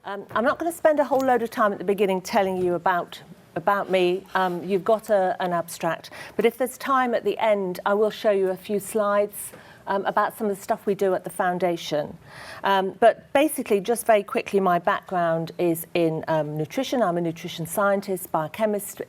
I'm not going to spend a whole load of time at the beginning telling you about me. You've got an abstract, but if there's time at the end, I will show you a few slides about some of the stuff we do at the foundation. But basically, just very quickly, my background is in nutrition. I'm a nutrition scientist, biochemist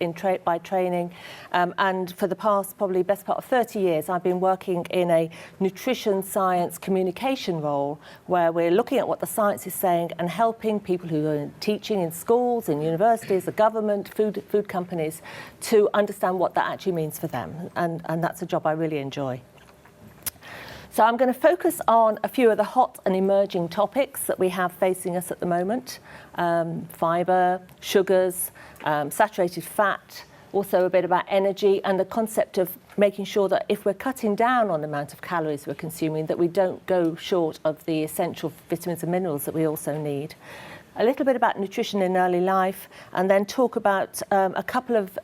by training, and for the past probably best part of 30 years, I've been working in a nutrition science communication role where we're looking at what the science is saying and helping people who are teaching in schools, in universities, the government, food companies, to understand what that actually means for them. And that's a job I really enjoy. So I'm going to focus on a few of the hot and emerging topics that we have facing us at the moment. Fibre, sugars, saturated fat, also a bit about energy and the concept of making sure that if we're cutting down on the amount of calories we're consuming, that we don't go short of the essential vitamins and minerals that we also need. A little bit about nutrition in early life, and then talk about a couple of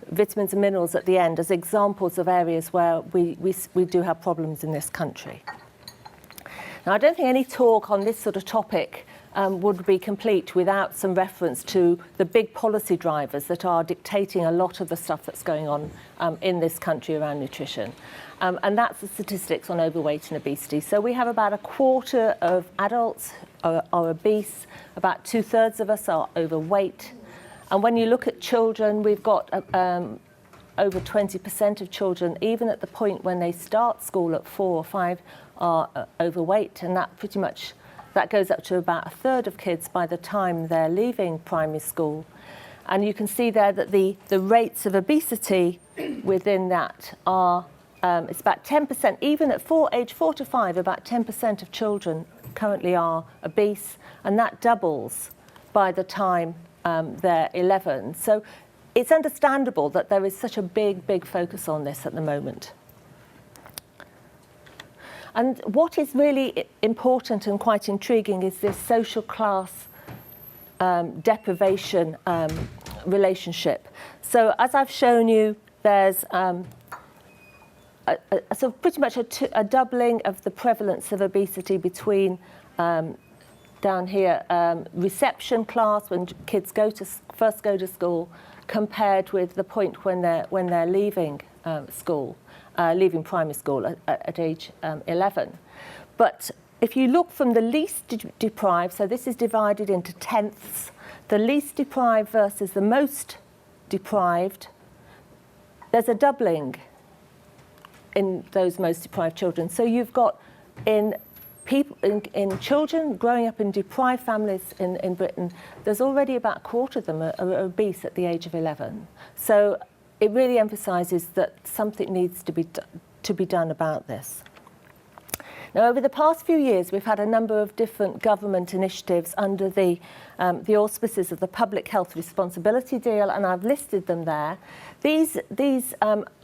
vitamins and minerals at the end as examples of areas where we do have problems in this country. Now, I don't think any talk on this sort of topic would be complete without some reference to the big policy drivers that are dictating a lot of the stuff that's going on in this country around nutrition. And that's the statistics on overweight and obesity. So we have about a quarter of adults are obese, about 2/3 of us are overweight. And when you look at children, we've got over 20% of children, even at the point when they start school at 4 or 5, are overweight. And that goes up to about 1/3 of kids by the time they're leaving primary school. And you can see there that the rates of obesity within that are, it's about 10%, even at age 4 to 5, about 10% of children currently are obese, and that doubles by the time they're 11. So it's understandable that there is such a big focus on this at the moment. And what is really important and quite intriguing is this social class deprivation relationship. So as I've shown you, there's so pretty much a doubling of the prevalence of obesity between down here, reception class, when kids first go to school, compared with the point when they're leaving school, leaving primary school at age 11. But if you look from the least deprived, so this is divided into tenths, the least deprived versus the most deprived, there's a doubling in those most deprived children. So you've got in children growing up in deprived families in Britain, there's already about a quarter of them are obese at the age of 11. So it really emphasises that something needs to be done about this. Now, over the past few years, we've had a number of different government initiatives under the auspices of the Public Health Responsibility Deal, and I've listed them there. These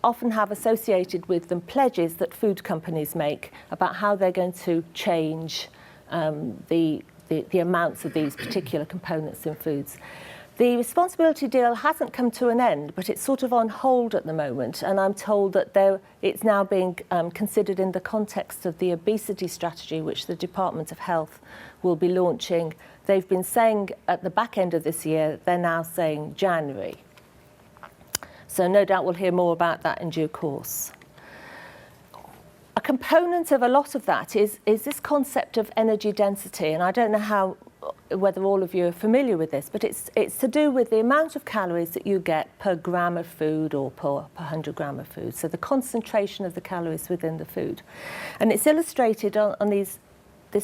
often have associated with them pledges that food companies make about how they're going to change the amounts of these particular components in foods. The responsibility deal hasn't come to an end, but it's sort of on hold at the moment, and I'm told that it's now being considered in the context of the obesity strategy, which the Department of Health will be launching. They've been saying at the back end of this year, they're now saying January. So no doubt we'll hear more about that in due course. A component of a lot of that is this concept of energy density, and I don't know whether all of you are familiar with this, but it's to do with the amount of calories that you get per gram of food or per 100 gram of food. So the concentration of the calories within the food. And it's illustrated on this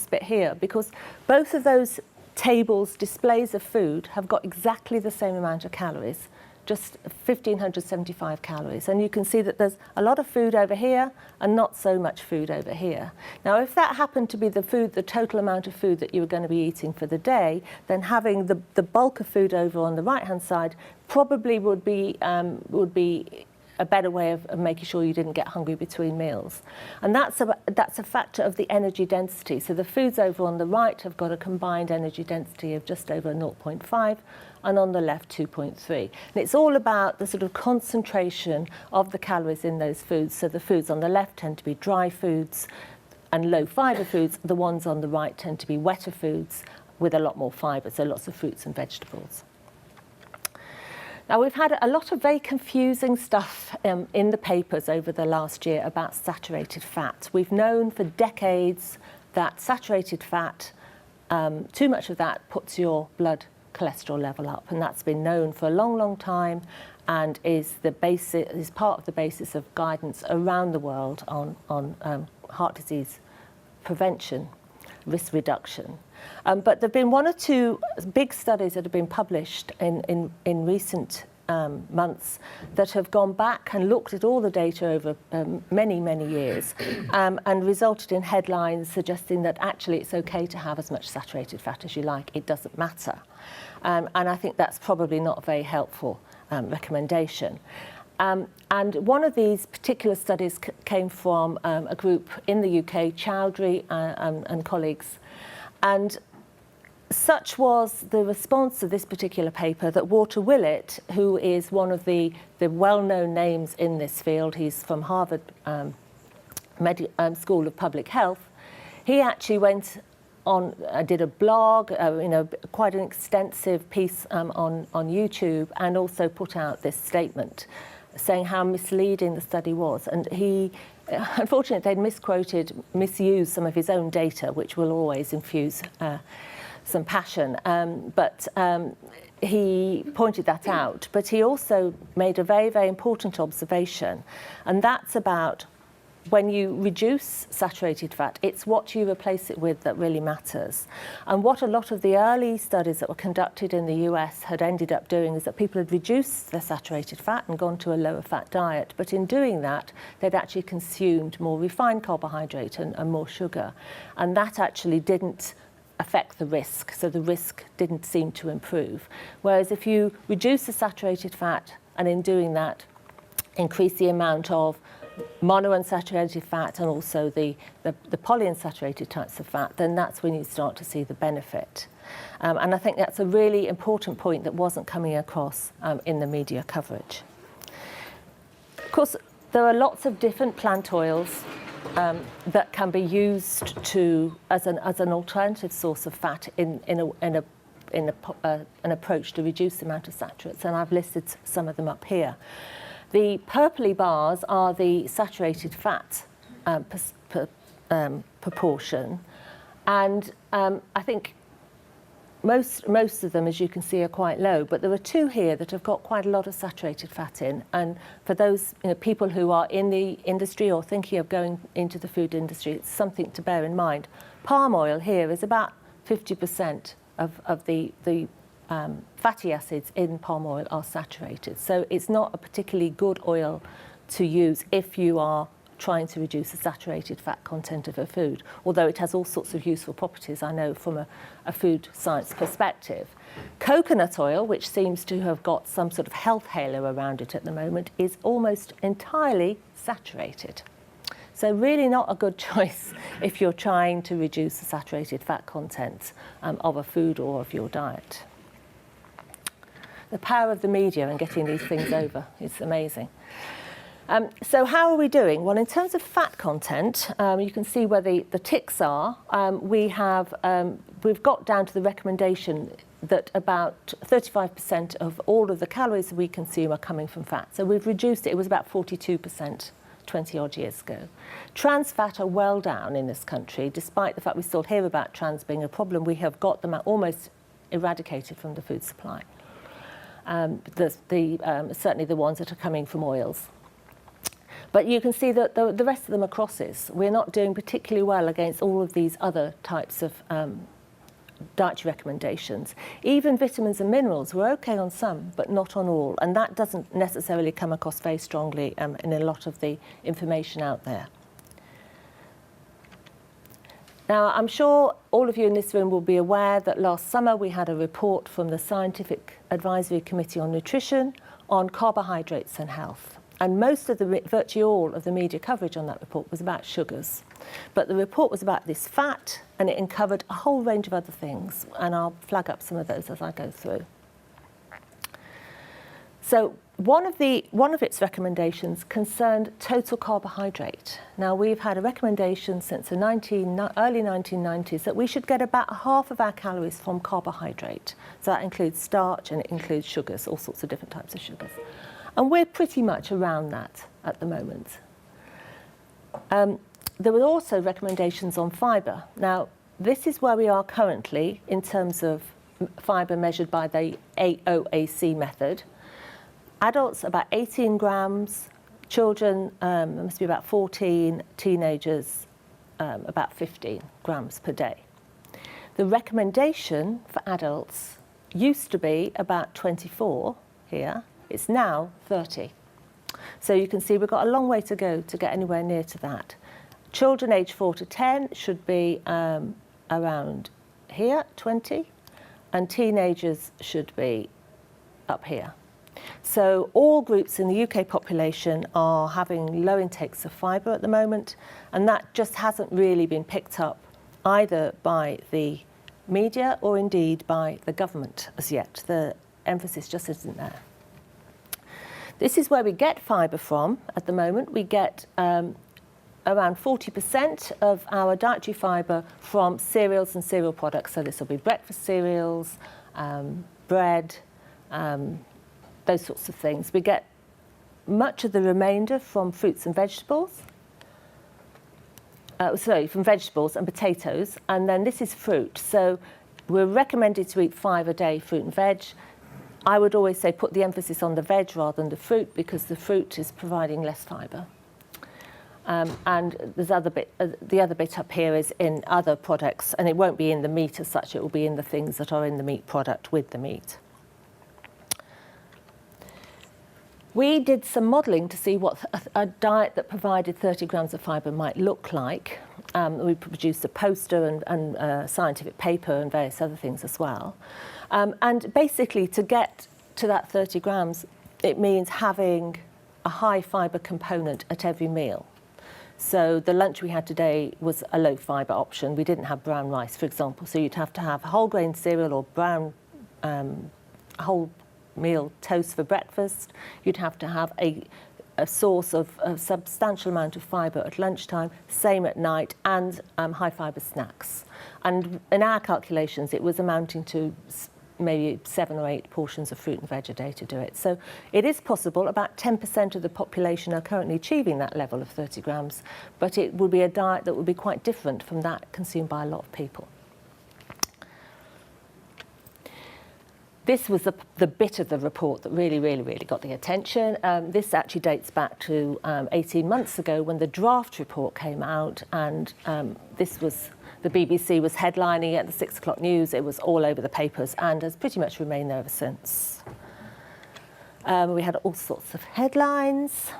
bit here, because both of those tables, displays of food, have got exactly the same amount of calories, just 1,575 calories. And you can see that there's a lot of food over here and not so much food over here. Now, if that happened to be the total amount of food that you were going to be eating for the day, then having the bulk of food over on the right-hand side probably would be a better way of making sure you didn't get hungry between meals. And that's a factor of the energy density. So the foods over on the right have got a combined energy density of just over 0.5, and on the left 2.3. And it's all about the sort of concentration of the calories in those foods. So the foods on the left tend to be dry foods and low fibre foods. The ones on the right tend to be wetter foods with a lot more fibre, so lots of fruits and vegetables. Now, we've had a lot of very confusing stuff in the papers over the last year about saturated fat. We've known for decades that saturated fat, too much of that puts your blood cholesterol level up, and that's been known for a long, long time, and is part of the basis of guidance around the world on heart disease prevention, risk reduction. But there have been one or two big studies that have been published in recent months that have gone back and looked at all the data over many, many years and resulted in headlines suggesting that actually it's okay to have as much saturated fat as you like, it doesn't matter. And I think that's probably not a very helpful recommendation. And one of these particular studies came from a group in the UK, Chowdhury and colleagues. And such was the response to this particular paper that Walter Willett, who is one of the well-known names in this field, he's from Harvard School of Public Health, he actually went on, did a blog, quite an extensive piece on YouTube, and also put out this statement saying how misleading the study was. And he, unfortunately, they'd misused some of his own data, which will always infuse some passion. But he pointed that out. But he also made a very, very important observation, and that's about when you reduce saturated fat, it's what you replace it with that really matters. And what a lot of the early studies that were conducted in the US had ended up doing is that people had reduced their saturated fat and gone to a lower fat diet. But in doing that, they'd actually consumed more refined carbohydrate and more sugar. And that actually didn't affect the risk, so the risk didn't seem to improve. Whereas if you reduce the saturated fat and in doing that, increase the amount of monounsaturated fat and also the polyunsaturated types of fat, then that's when you start to see the benefit. And I think that's a really important point that wasn't coming across in the media coverage. Of course, there are lots of different plant oils that can be used as an alternative source of fat in an approach to reduce the amount of saturates, and I've listed some of them up here. The purpley bars are the saturated fat proportion, and I think most of them, as you can see, are quite low, but there are two here that have got quite a lot of saturated fat in. And for those people who are in the industry or thinking of going into the food industry, it's something to bear in mind. Palm oil here is about 50% of the fatty acids in palm oil are saturated. So it's not a particularly good oil to use if you are trying to reduce the saturated fat content of a food, although it has all sorts of useful properties, I know, from a food science perspective. Coconut oil, which seems to have got some sort of health halo around it at the moment, is almost entirely saturated. So really not a good choice if you're trying to reduce the saturated fat content of a food or of your diet. The power of the media and getting these things over is amazing. So how are we doing? Well, in terms of fat content, you can see where the ticks are. We've got down to the recommendation that about 35% of all of the calories we consume are coming from fat. So we've reduced it. It was about 42% 20 odd years ago. Trans fat are well down in this country, despite the fact we still hear about trans being a problem. We have got them almost eradicated from the food supply. Certainly the ones that are coming from oils. But you can see that the rest of them are crosses. We're not doing particularly well against all of these other types of dietary recommendations. Even vitamins and minerals, we're okay on some, but not on all. And that doesn't necessarily come across very strongly in a lot of the information out there. Now, I'm sure all of you in this room will be aware that last summer we had a report from the Scientific Advisory Committee on Nutrition on carbohydrates and health. And virtually all of the media coverage on that report was about sugars. But the report was about this fat, and it uncovered a whole range of other things. And I'll flag up some of those as I go through. So one of its recommendations concerned total carbohydrate. Now, we've had a recommendation since the early 1990s that we should get about half of our calories from carbohydrate. So that includes starch and it includes sugars, all sorts of different types of sugars. And we're pretty much around that at the moment. There were also recommendations on fibre. Now, this is where we are currently in terms of fibre measured by the AOAC method. Adults, about 18 grams. Children, must be about 14. Teenagers, about 15 grams per day. The recommendation for adults used to be about 24 here. It's now 30. So you can see we've got a long way to go to get anywhere near to that. Children aged 4 to 10 should be around here, 20. And teenagers should be up here. So all groups in the UK population are having low intakes of fibre at the moment, and that just hasn't really been picked up either by the media or indeed by the government as yet. The emphasis just isn't there. This is where we get fibre from at the moment. We get around 40% of our dietary fibre from cereals and cereal products. So this will be breakfast cereals, bread, those sorts of things. We get much of the remainder from fruits and vegetables. From vegetables and potatoes. And then this is fruit. So we're recommended to eat 5 a day, fruit and veg. I would always say put the emphasis on the veg rather than the fruit because the fruit is providing less fibre. And there's the other bit up here is in other products, and it won't be in the meat as such, it will be in the things that are in the meat product with the meat. We did some modelling to see what a diet that provided 30 grams of fibre might look like. We produced a poster and a scientific paper and various other things as well. And basically, to get to that 30 grams, it means having a high fibre component at every meal. So the lunch we had today was a low fibre option. We didn't have brown rice, for example. So you'd have to have whole grain cereal or brown whole meal toast for breakfast. You'd have to have a source of a substantial amount of fibre at lunchtime, same at night, and high fibre snacks. And in our calculations, it was amounting to maybe 7 or 8 portions of fruit and veg a day to do it. So it is possible. About 10% of the population are currently achieving that level of 30 grams, but it would be a diet that would be quite different from that consumed by a lot of people. This was the bit of the report that really got the attention. This actually dates back to 18 months ago when the draft report came out, and this was, the BBC was headlining it at the 6 o'clock news. It was all over the papers and has pretty much remained there ever since. We had all sorts of headlines.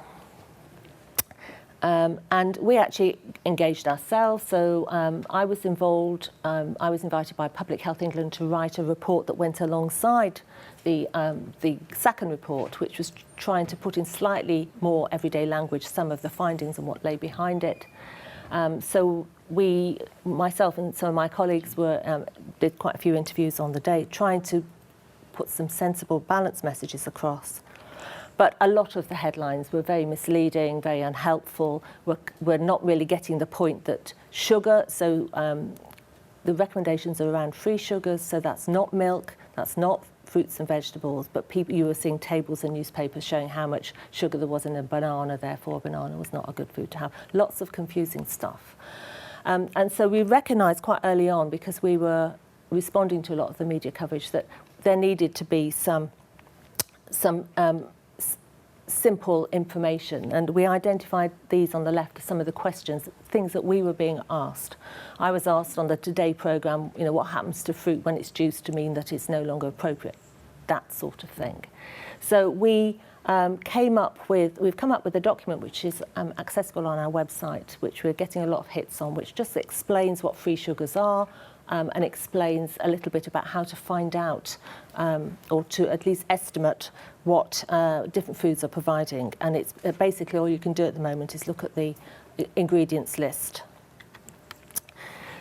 And we actually engaged ourselves. So I was involved. I was invited by Public Health England to write a report that went alongside the second report, which was trying to put in slightly more everyday language some of the findings and what lay behind it. So myself and some of my colleagues did quite a few interviews on the day, trying to put some sensible, balanced messages across. But a lot of the headlines were very misleading, very unhelpful. We're not really getting the point that sugar, so the recommendations are around free sugars, so that's not milk, that's not fruits and vegetables, but you were seeing tables in newspapers showing how much sugar there was in a banana, therefore a banana was not a good food to have. Lots of confusing stuff. And so we recognised quite early on, because we were responding to a lot of the media coverage, that there needed to be some simple information, and we identified these on the left as some of the questions, things that we were being asked. I was asked on the Today programme, what happens to fruit when it's juiced to mean that it's no longer appropriate, that sort of thing. So we've come up with a document which is accessible on our website, which we're getting a lot of hits on, which just explains what free sugars are, and explains a little bit about how to find out or to at least estimate what different foods are providing. And it's basically all you can do at the moment is look at the ingredients list.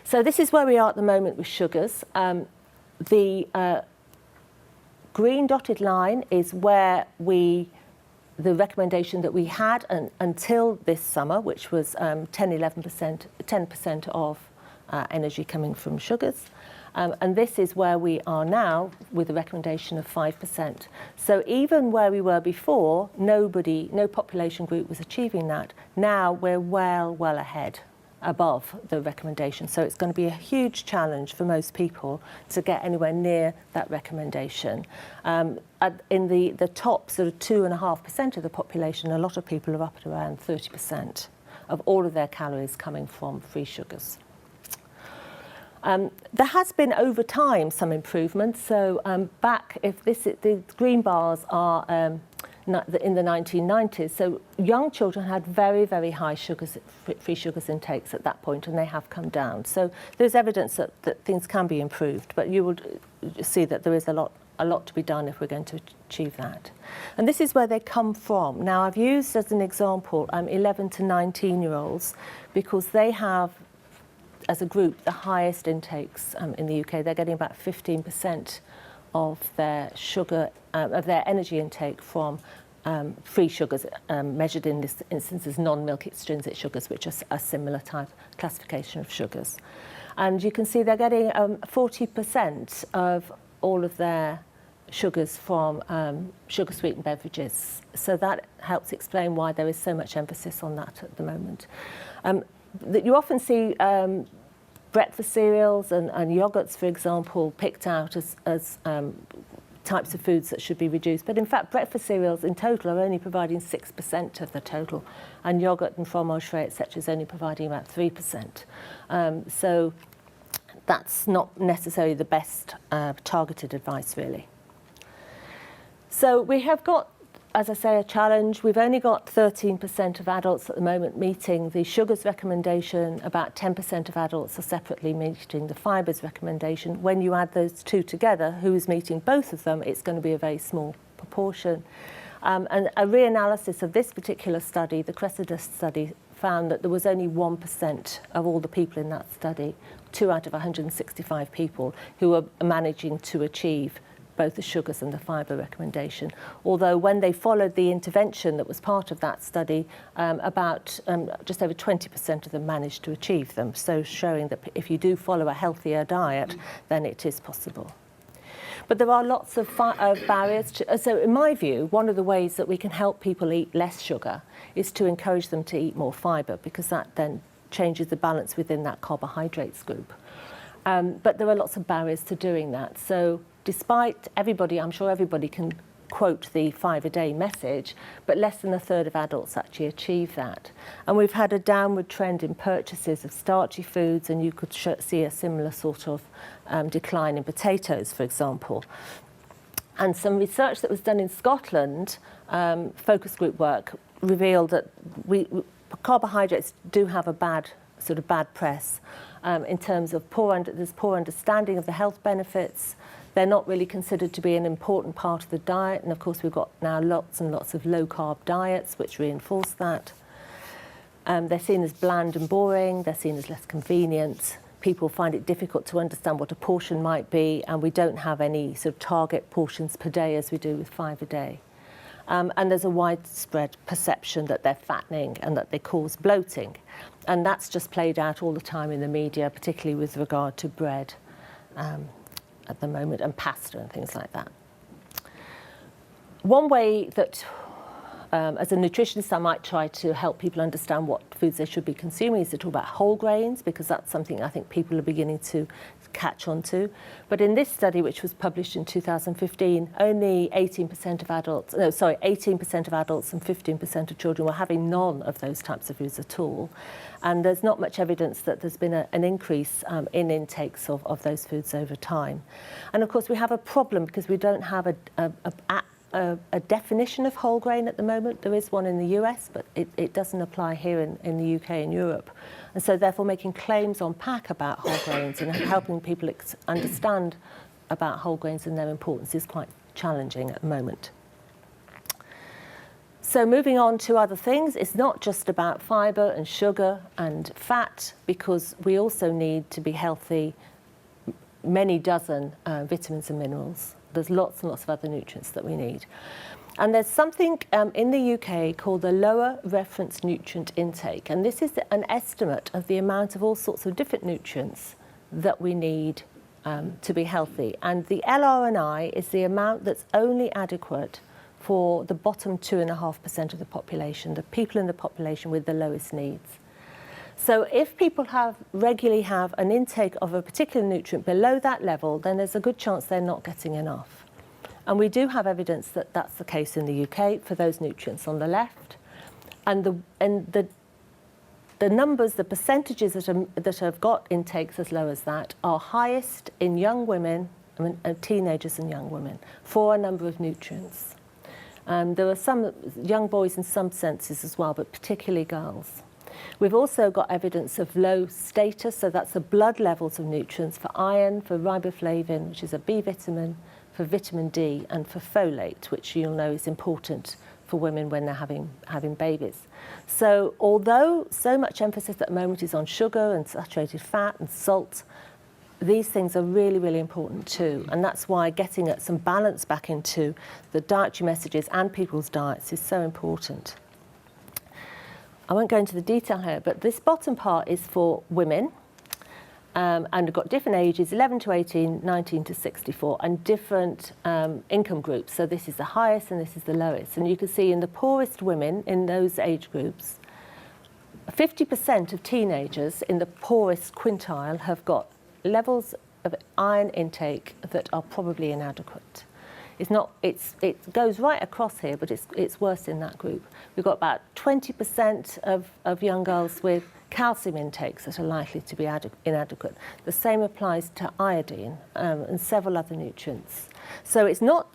So this is where we are at the moment with sugars. The green dotted line is where we the recommendation that we had until this summer, which was 10% of energy coming from sugars. And this is where we are now with a recommendation of 5%. So even where we were before, no population group was achieving that. Now we're well ahead, above the recommendation. So it's going to be a huge challenge for most people to get anywhere near that recommendation. In the top sort of 2.5% of the population, a lot of people are up at around 30% of all of their calories coming from free sugars. There has been over time some improvement. So the green bars are in the 1990s. So young children had very high free sugars intakes at that point, and they have come down. So there's evidence that things can be improved, but you will see that there is a lot to be done if we're going to achieve that. And this is where they come from. Now, I've used as an example 11 to 19-year-olds because they have, as a group, the highest intakes in the UK. They're getting about 15% of their sugar, of their energy intake from free sugars, measured in this instance as non-milk extrinsic sugars, which are a similar type classification of sugars. And you can see they're getting 40% of all of their sugars from sugar-sweetened beverages. So that helps explain why there is so much emphasis on that at the moment. That you often see breakfast cereals and yogurts, for example, picked out as types of foods that should be reduced. But in fact, breakfast cereals in total are only providing 6% of the total, and yogurt and fromage frais, etc., is only providing about 3%. So that's not necessarily the best targeted advice, really. So we have got, as I say, a challenge. We've only got 13% of adults at the moment meeting the sugars recommendation. About 10% of adults are separately meeting the fibres recommendation. When you add those two together, who is meeting both of them, it's going to be a very small proportion. And a reanalysis of this particular study, the Cressida study, found that there was only 1% of all the people in that study, 2 out of 165 people, who were managing to achieve both the sugars and the fibre recommendation. Although when they followed the intervention that was part of that study, about just over 20% of them managed to achieve them. So showing that if you do follow a healthier diet, then it is possible. But there are lots of barriers. So in my view, one of the ways that we can help people eat less sugar is to encourage them to eat more fibre, because that then changes the balance within that carbohydrates group. But there are lots of barriers to doing that. So despite everybody, I'm sure everybody can quote the 5 a day message, but less than a third of adults actually achieve that. And we've had a downward trend in purchases of starchy foods, and you could see a similar sort of decline in potatoes, for example. And some research that was done in Scotland, focus group work, revealed that carbohydrates do have a bad press in terms of there's poor understanding of the health benefits. They're not really considered to be an important part of the diet. And of course, we've got now lots and lots of low-carb diets, which reinforce that. They're seen as bland and boring. They're seen as less convenient. People find it difficult to understand what a portion might be, and we don't have any sort of target portions per day as we do with 5 a day. And there's a widespread perception that they're fattening and that they cause bloating. And that's just played out all the time in the media, particularly with regard to bread at the moment, and pasta and things like that. One way that, as a nutritionist, I might try to help people understand what foods they should be consuming is to talk about whole grains, because that's something I think people are beginning to catch on to. But in this study, which was published in 2015, only 18% of adults and 15% of children were having none of those types of foods at all. And there's not much evidence that there's been an increase in intakes of those foods over time. And of course, we have a problem because we don't have a definition of whole grain at the moment. There is one in the US, but it doesn't apply here in the UK and Europe. And so therefore making claims on pack about whole grains and helping people understand about whole grains and their importance is quite challenging at the moment. So moving on to other things, it's not just about fibre and sugar and fat, because we also need to be healthy many dozen vitamins and minerals. There's lots and lots of other nutrients that we need. And there's something in the UK called the lower reference nutrient intake. And this is an estimate of the amount of all sorts of different nutrients that we need to be healthy. And the LRNI is the amount that's only adequate for the bottom 2.5% of the population, the people in the population with the lowest needs. So if people regularly have an intake of a particular nutrient below that level, then there's a good chance they're not getting enough. And we do have evidence that that's the case in the UK for those nutrients on the left. And the numbers, the percentages that have got intakes as low as that are highest in young women, teenagers and young women, for a number of nutrients. There are some young boys in some senses as well, but particularly girls. We've also got evidence of low status, so that's the blood levels of nutrients for iron, for riboflavin, which is a B vitamin, for vitamin D, and for folate, which you'll know is important for women when they're having babies. So although so much emphasis at the moment is on sugar and saturated fat and salt, these things are really, really important too. And that's why getting at some balance back into the dietary messages and people's diets is so important. I won't go into the detail here, but this bottom part is for women. And we've got different ages, 11 to 18, 19 to 64, and different income groups. So this is the highest and this is the lowest. And you can see in the poorest women in those age groups, 50% of teenagers in the poorest quintile have got levels of iron intake that are probably inadequate. It goes right across here, but it's worse in that group. We've got about 20% of young girls with calcium intakes that are likely to be inadequate. The same applies to iodine and several other nutrients. So it's not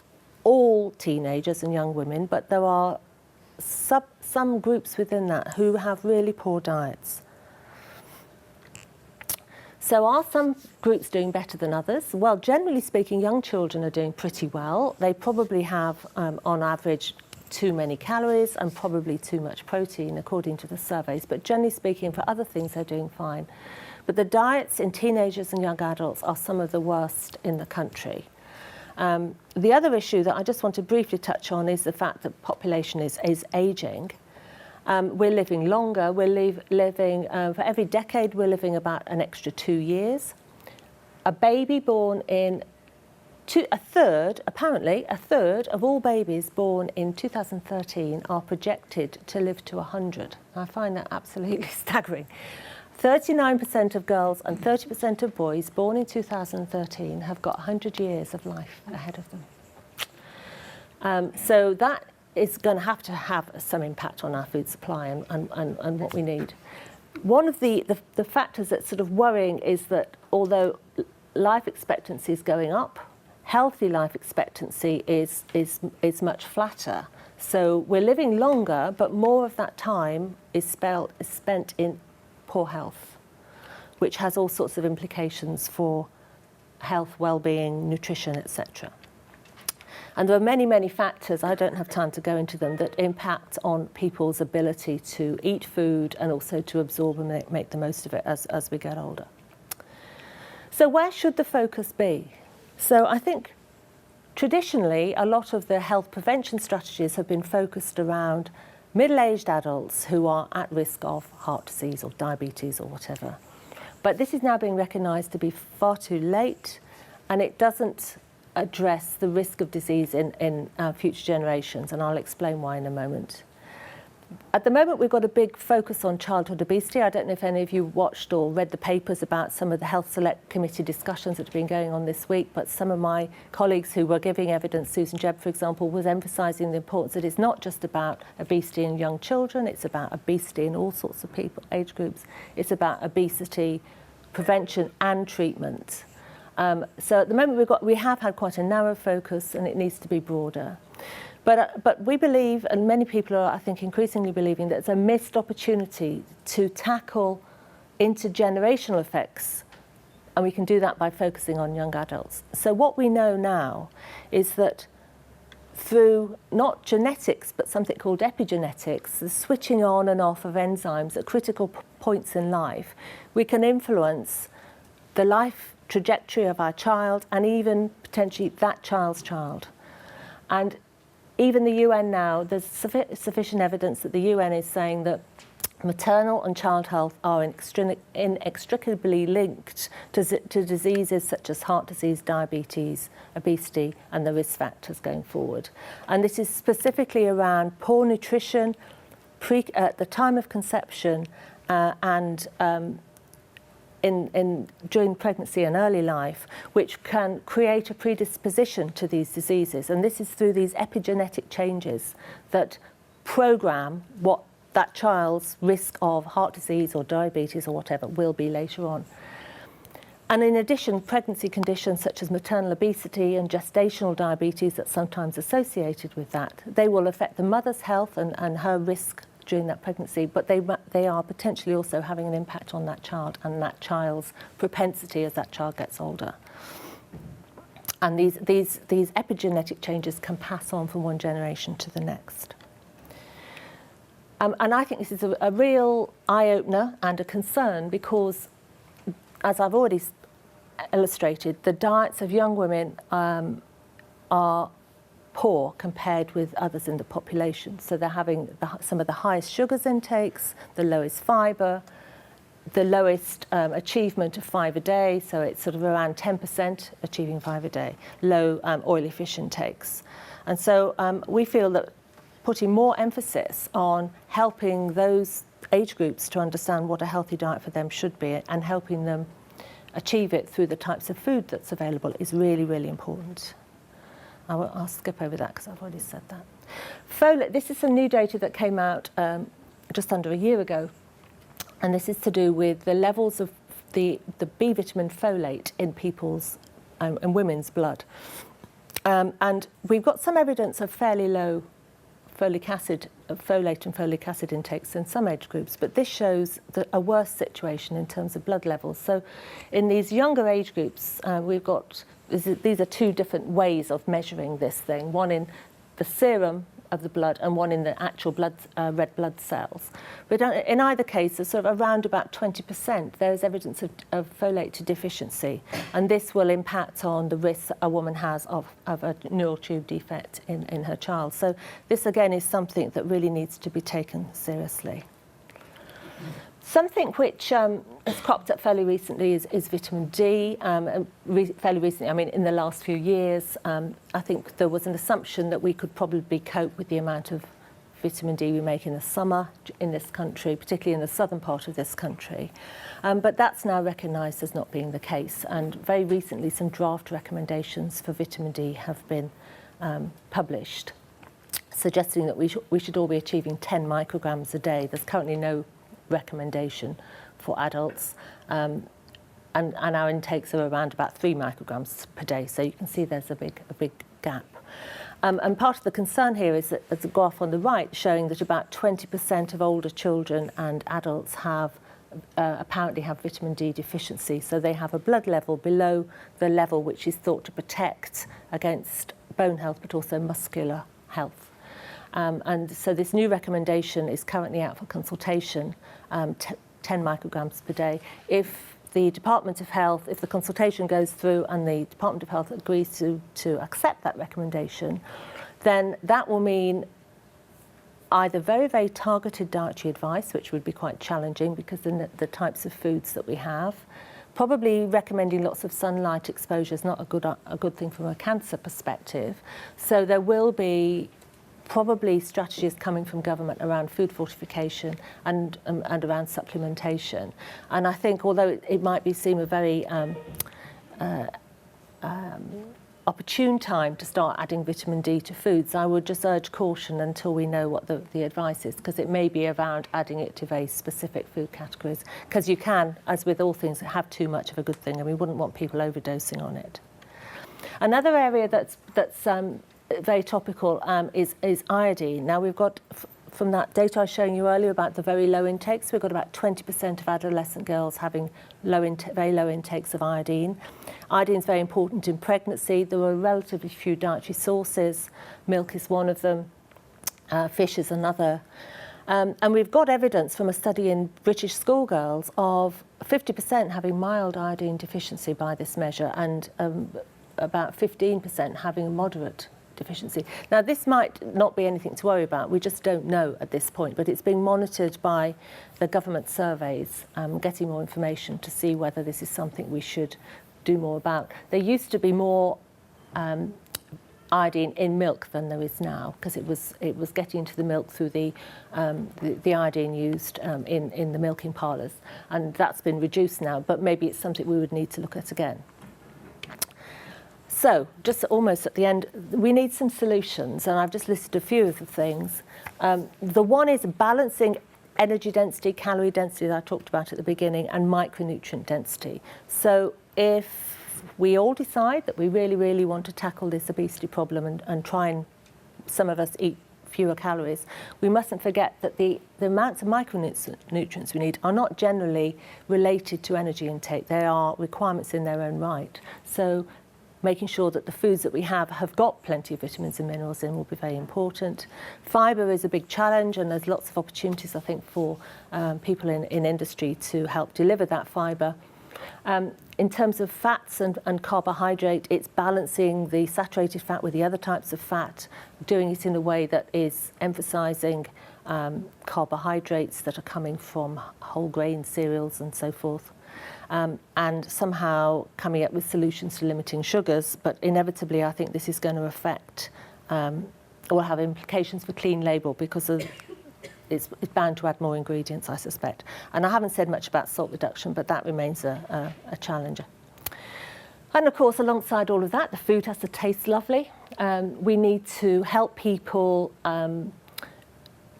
all teenagers and young women, but there are some groups within that who have really poor diets. So are some groups doing better than others? Well, generally speaking, young children are doing pretty well. They probably have, on average, too many calories and probably too much protein, according to the surveys. But generally speaking, for other things, they're doing fine. But the diets in teenagers and young adults are some of the worst in the country. The other issue that I just want to briefly touch on is the fact that population is ageing. We're living longer. We're living, for every decade, we're living about an extra 2 years. A baby born in apparently a third of all babies born in 2013 are projected to live to 100. I find that absolutely staggering. 39% of girls and 30% of boys born in 2013 have got 100 years of life ahead of them. So that is going to have some impact on our food supply and what we need. One of the factors that's sort of worrying is that although life expectancy is going up, healthy life expectancy is much flatter. So we're living longer, but more of that time is spent in poor health, which has all sorts of implications for health, well-being, nutrition, etc. And there are many, many factors, I don't have time to go into them, that impact on people's ability to eat food and also to absorb and make the most of it as we get older. So where should the focus be? So I think traditionally a lot of the health prevention strategies have been focused around middle-aged adults who are at risk of heart disease or diabetes or whatever. But this is now being recognised to be far too late, and it doesn't address the risk of disease in future generations, and I'll explain why in a moment. At the moment, we've got a big focus on childhood obesity. I don't know if any of you watched or read the papers about some of the Health Select Committee discussions that have been going on this week, but some of my colleagues who were giving evidence, Susan Jebb, for example, was emphasising the importance that it's not just about obesity in young children, it's about obesity in all sorts of people, age groups. It's about obesity, prevention and treatment. So at the moment we have had quite a narrow focus, and it needs to be broader. But we believe, and many people are, I think, increasingly believing, that it's a missed opportunity to tackle intergenerational effects, and we can do that by focusing on young adults. So what we know now is that through not genetics, but something called epigenetics, the switching on and off of enzymes at critical points in life, we can influence the life trajectory of our child and even potentially that child's child. And even the UN now, there's sufficient evidence that the UN is saying that maternal and child health are inextricably linked to diseases such as heart disease, diabetes, obesity, and the risk factors going forward. And this is specifically around poor nutrition at the time of conception and during pregnancy and early life, which can create a predisposition to these diseases. And this is through these epigenetic changes that program what that child's risk of heart disease or diabetes or whatever will be later on. And in addition, pregnancy conditions such as maternal obesity and gestational diabetes that's sometimes associated with that, they will affect the mother's health and her risk during that pregnancy, but they are potentially also having an impact on that child and that child's propensity as that child gets older. And these epigenetic changes can pass on from one generation to the next. And I think this is a real eye-opener and a concern because, as I've already illustrated, the diets of young women are poor compared with others in the population. So they're having some of the highest sugars intakes, the lowest fibre, the lowest achievement of 5 a day, so it's sort of around 10% achieving 5 a day, low oily fish intakes. And so we feel that putting more emphasis on helping those age groups to understand what a healthy diet for them should be and helping them achieve it through the types of food that's available is really, really important. I'll skip over that because I've already said that. Folate, this is some new data that came out just under a year ago, and this is to do with the levels of the B vitamin folate in people's and women's blood. And we've got some evidence of fairly low folate and folic acid intakes in some age groups, but this shows a worse situation in terms of blood levels. So in these younger age groups, we've got, these are two different ways of measuring this thing, one in the serum of the blood and one in the actual blood, red blood cells. But in either case, there's sort of around about 20%, there is evidence of folate deficiency, and this will impact on the risk a woman has of a neural tube defect in her child. So this again is something that really needs to be taken seriously. Something which has cropped up fairly recently is vitamin D. Fairly recently, I mean in the last few years, I think there was an assumption that we could probably cope with the amount of vitamin D we make in the summer in this country, particularly in the southern part of this country. But that's now recognised as not being the case. And very recently, some draft recommendations for vitamin D have been published, suggesting that we should all be achieving 10 micrograms a day. There's currently no recommendation for adults, and our intakes are around about 3 micrograms per day, so you can see there's a big gap. And part of the concern here is that there's a graph on the right showing that about 20% of older children and adults apparently have vitamin D deficiency, so they have a blood level below the level which is thought to protect against bone health but also muscular health. And so this new recommendation is currently out for consultation, 10 micrograms per day. If the Department of Health, if the consultation goes through and the Department of Health agrees to accept that recommendation, then that will mean either very, very targeted dietary advice, which would be quite challenging because the types of foods that we have, probably recommending lots of sunlight exposure is not a good thing from a cancer perspective. So there will be probably strategies coming from government around food fortification and around supplementation. And I think although it might seem a very opportune time to start adding vitamin D to foods, I would just urge caution until we know what the advice is, because it may be around adding it to very specific food categories, because you can, as with all things, have too much of a good thing, and we wouldn't want people overdosing on it. Another area that's very topical is iodine. Now we've got, from that data I was showing you earlier about the very low intakes, we've got about 20% of adolescent girls having very low intakes of iodine. Iodine is very important in pregnancy. There are relatively few dietary sources. Milk is one of them. Fish is another. And we've got evidence from a study in British schoolgirls of 50% having mild iodine deficiency by this measure, and about 15% having moderate deficiency. Now, this might not be anything to worry about. We just don't know at this point, but it's being monitored by the government surveys, getting more information to see whether this is something we should do more about. There used to be more iodine in milk than there is now, because it was getting into the milk through the iodine used in the milking parlours, and that's been reduced now, but maybe it's something we would need to look at again. So, just almost at the end, we need some solutions, and I've just listed a few of the things. The one is balancing energy density, calorie density that I talked about at the beginning, and micronutrient density. So if we all decide that we really, really want to tackle this obesity problem and try and some of us eat fewer calories, we mustn't forget that the amounts of micronutrients we need are not generally related to energy intake. They are requirements in their own right. So making sure that the foods that we have got plenty of vitamins and minerals in will be very important. Fibre is a big challenge, and there's lots of opportunities, I think, for people in industry to help deliver that fibre. In terms of fats and carbohydrate, it's balancing the saturated fat with the other types of fat, doing it in a way that is emphasising carbohydrates that are coming from whole grain cereals and so forth. And somehow coming up with solutions to limiting sugars, but inevitably I think this is going to affect or have implications for clean label, because it's bound to add more ingredients, I suspect. And I haven't said much about salt reduction, but that remains a challenge. And of course, alongside all of that, the food has to taste lovely. We need to help people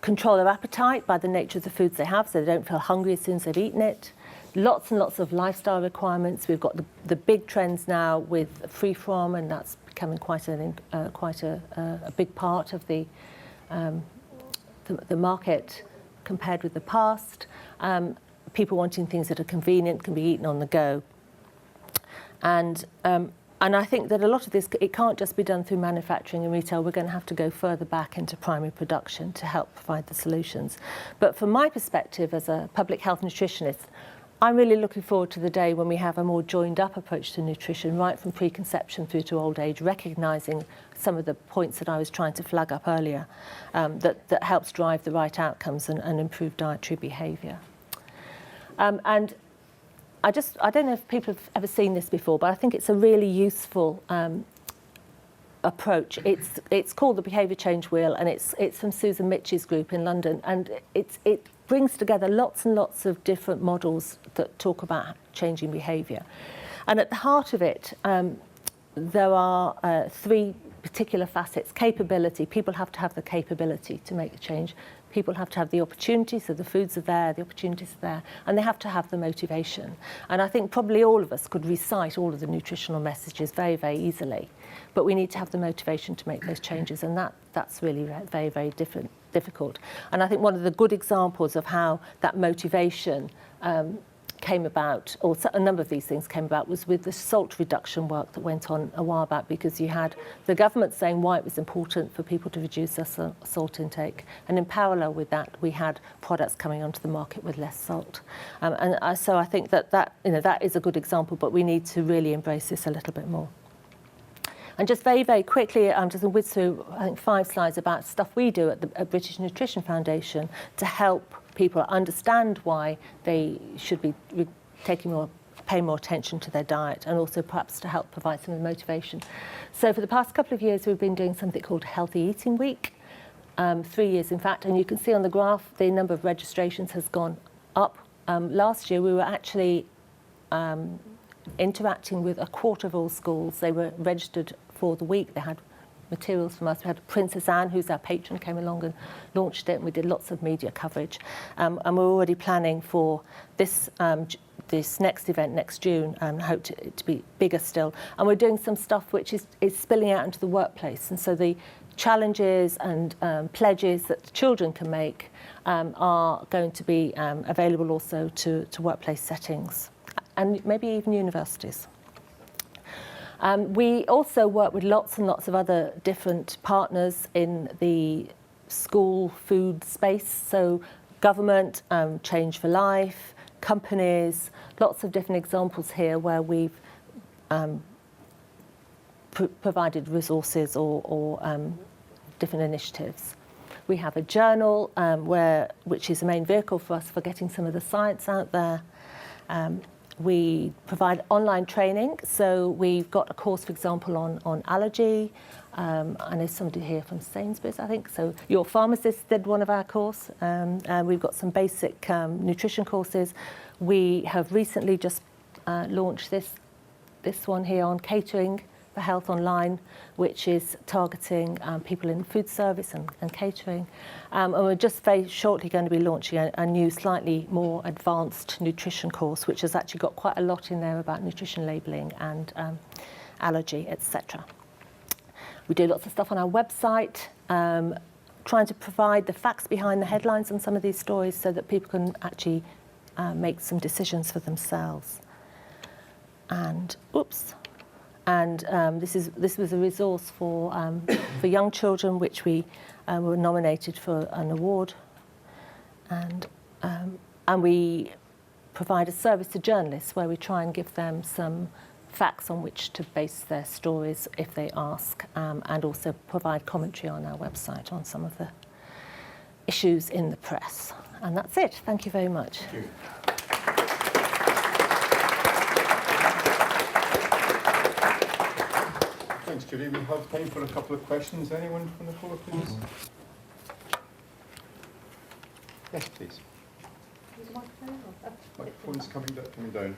control their appetite by the nature of the foods they have, so they don't feel hungry as soon as they've eaten it. Lots and lots of lifestyle requirements. We've got the big trends now with free from, and that's becoming quite a big part of the market compared with the past. People wanting things that are convenient, can be eaten on the go. And I think that a lot of this, it can't just be done through manufacturing and retail. We're going to have to go further back into primary production to help provide the solutions. But from my perspective as a public health nutritionist, I'm really looking forward to the day when we have a more joined-up approach to nutrition, right from preconception through to old age, recognising some of the points that I was trying to flag up earlier, that helps drive the right outcomes and improve dietary behaviour. And I don't know if people have ever seen this before, but I think it's a really useful approach. It's called the Behaviour Change Wheel, and it's from Susan Mitchell's group in London, and it brings together lots and lots of different models that talk about changing behaviour. And at the heart of it, there are three particular facets. Capability. People have to have the capability to make the change. People have to have the opportunity, so the foods are there, the opportunities are there, and they have to have the motivation. And I think probably all of us could recite all of the nutritional messages very, very easily, but we need to have the motivation to make those changes, and that's really very, very difficult. And I think one of the good examples of how that motivation came about, or a number of these things came about, was with the salt reduction work that went on a while back, because you had the government saying why it was important for people to reduce their salt intake, and in parallel with that we had products coming onto the market with less salt. So I think that is a good example, but we need to really embrace this a little bit more. And just very, very quickly, I'm just going to whiz through, I think, 5 slides about stuff we do at the British Nutrition Foundation to help people understand why they should be paying more attention to their diet, and also perhaps to help provide some of the motivation. So for the past couple of years, we've been doing something called Healthy Eating Week, 3 years in fact, and you can see on the graph the number of registrations has gone up. Last year we were actually interacting with a quarter of all schools. They were registered for the week. They had materials from us. We had Princess Anne, who's our patron, came along and launched it, and we did lots of media coverage. And we're already planning for this next event next June, and hope it to be bigger still. And we're doing some stuff which is spilling out into the workplace. And so the challenges and pledges that children can make are going to be available also to workplace settings, and maybe even universities. We also work with lots and lots of other different partners in the school food space, so government, Change for Life, companies, lots of different examples here where we've provided resources or different initiatives. We have a journal which is the main vehicle for us for getting some of the science out there. We provide online training, so we've got a course, for example, on allergy. I know somebody here from Sainsbury's, I think. So your pharmacist did one of our course. We've got some basic nutrition courses. We have recently just launched this one here on catering for health online, which is targeting people in food service and catering. And we're just very shortly going to be launching a new, slightly more advanced nutrition course, which has actually got quite a lot in there about nutrition labelling and allergy, etc. We do lots of stuff on our website, trying to provide the facts behind the headlines on some of these stories so that people can actually make some decisions for themselves. And this was a resource for young children, which we were nominated for an award, and we provide a service to journalists where we try and give them some facts on which to base their stories if they ask, and also provide commentary on our website on some of the issues in the press. And that's it. Thank you very much. Thank you. Thanks, Judy. We have time for a couple of questions. Anyone from the floor, please? Yes, please. Microphone's coming down.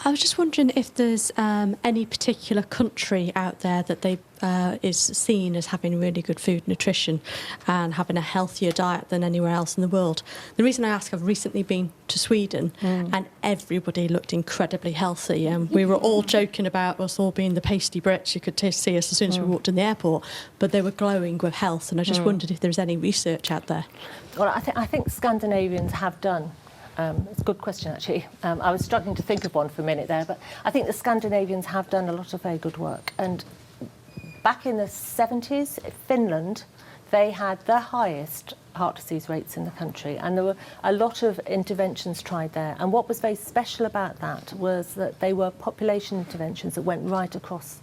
I was just wondering if there's any particular country out there that they is seen as having really good food nutrition and having a healthier diet than anywhere else in the world. The reason I ask, I've recently been to Sweden and everybody looked incredibly healthy, and we were all joking about us all being the pasty Brits. You could see us as soon as we walked in the airport, but they were glowing with health, and I just wondered if there's any research out there. Well, I think Scandinavians have done. It's a good question, actually. I was struggling to think of one for a minute there, but I think the Scandinavians have done a lot of very good work. And back in the 70s, Finland, they had the highest heart disease rates in the country, and there were a lot of interventions tried there. And what was very special about that was that they were population interventions that went right across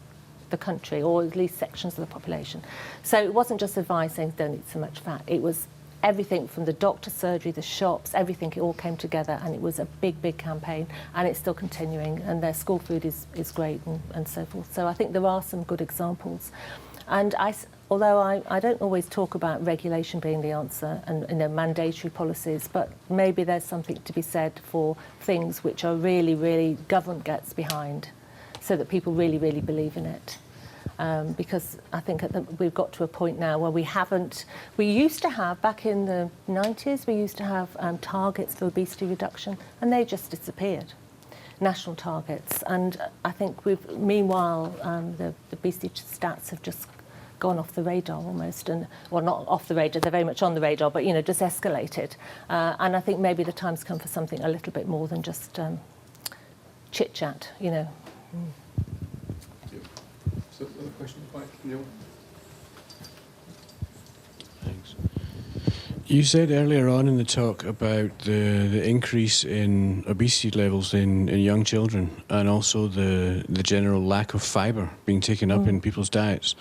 the country, or at least sections of the population. So it wasn't just advice saying don't eat so much fat. It was everything from the doctor, surgery, the shops, everything, it all came together, and it was a big, big campaign, and it's still continuing, and their school food is great and so forth. So I think there are some good examples. And although I don't always talk about regulation being the answer and mandatory policies, but maybe there's something to be said for things which are really, really government gets behind so that people really, really believe in it. Because I think we've got to a point now where we used to have, back in the 90s, we used to have targets for obesity reduction, and they just disappeared, national targets. And I think meanwhile, the obesity stats have just gone off the radar almost, and, well, not off the radar, they're very much on the radar, but, just escalated. And I think maybe the time's come for something a little bit more than just chit-chat, Another question back, Neil. Thanks. You said earlier on in the talk about the increase in obesity levels in young children, and also the general lack of fibre being taken up in people's diets,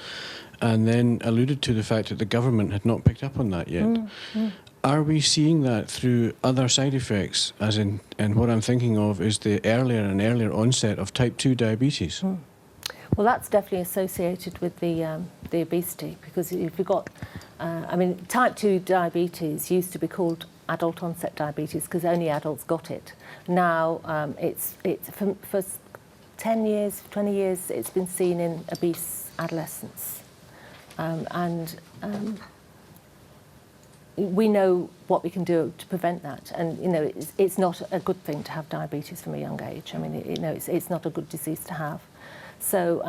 and then alluded to the fact that the government had not picked up on that yet. Are we seeing that through other side effects, and what I'm thinking of is the earlier and earlier onset of type 2 diabetes? Well, that's definitely associated with the obesity, because if you've got, type 2 diabetes used to be called adult onset diabetes because only adults got it. Now it's for 10 years, 20 years, it's been seen in obese adolescents, we know what we can do to prevent that, and it's not a good thing to have diabetes from a young age. It's not a good disease to have. So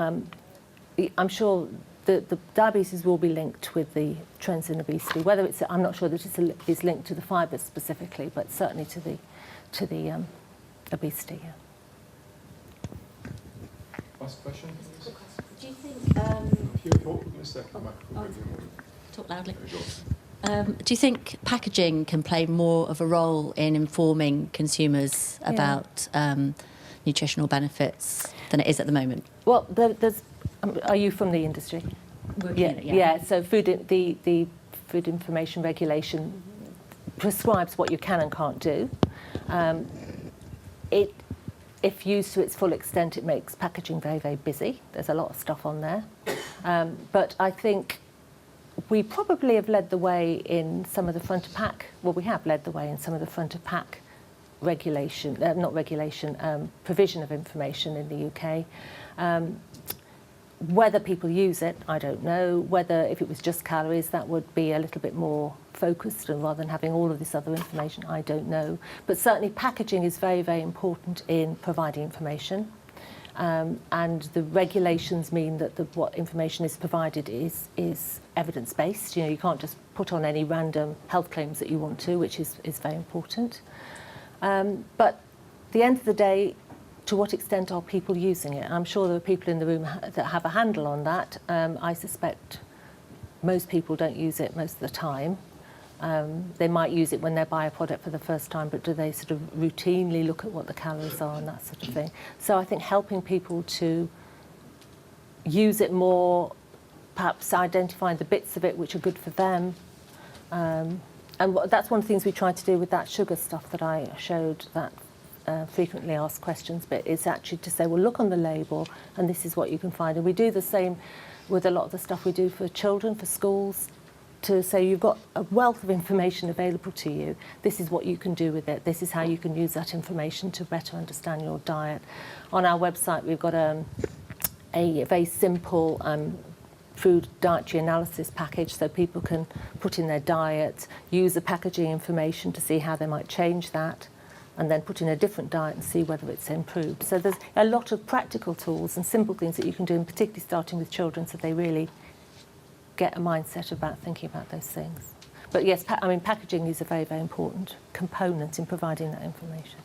I'm sure the diabetes will be linked with the trends in obesity. Whether I'm not sure that it's linked to the fibre specifically, but certainly to the obesity. Yeah. Last question. Do you think? Talk loudly. Do you think packaging can play more of a role in informing consumers about nutritional benefits than it is at the moment? Well, there's. Are you from the industry? Working in it, Yeah. So the food information regulation prescribes what you can and can't do. If used to its full extent, it makes packaging very, very busy. There's a lot of stuff on there. But I think we probably have led the way in some of the front of pack. Well, we have led the way in some of the front of pack provision of information in the UK. Whether people use it, I don't know. Whether if it was just calories, that would be a little bit more focused, and rather than having all of this other information, I don't know. But certainly packaging is very, very important in providing information. And the regulations mean that what information is provided is evidence-based. You know, you can't just put on any random health claims that you want to, which is very important. But at the end of the day, to what extent are people using it? I'm sure there are people in the room that have a handle on that. I suspect most people don't use it most of the time. They might use it when they buy a product for the first time, but do they sort of routinely look at what the calories are and that sort of thing? So I think helping people to use it more, perhaps identifying the bits of it which are good for them. And that's one of the things we tried to do with that sugar stuff that I showed, that frequently asked questions bit, is actually to say, well, look on the label and this is what you can find. And we do the same with a lot of the stuff we do for children, for schools, to say you've got a wealth of information available to you. This is what you can do with it. This is how you can use that information to better understand your diet. On our website, we've got a very simple food dietary analysis package, so people can put in their diet, use the packaging information to see how they might change that, and then put in a different diet and see whether it's improved. So there's a lot of practical tools and simple things that you can do, and particularly starting with children, so they really get a mindset about thinking about those things. But yes, packaging is a very, very important component in providing that information.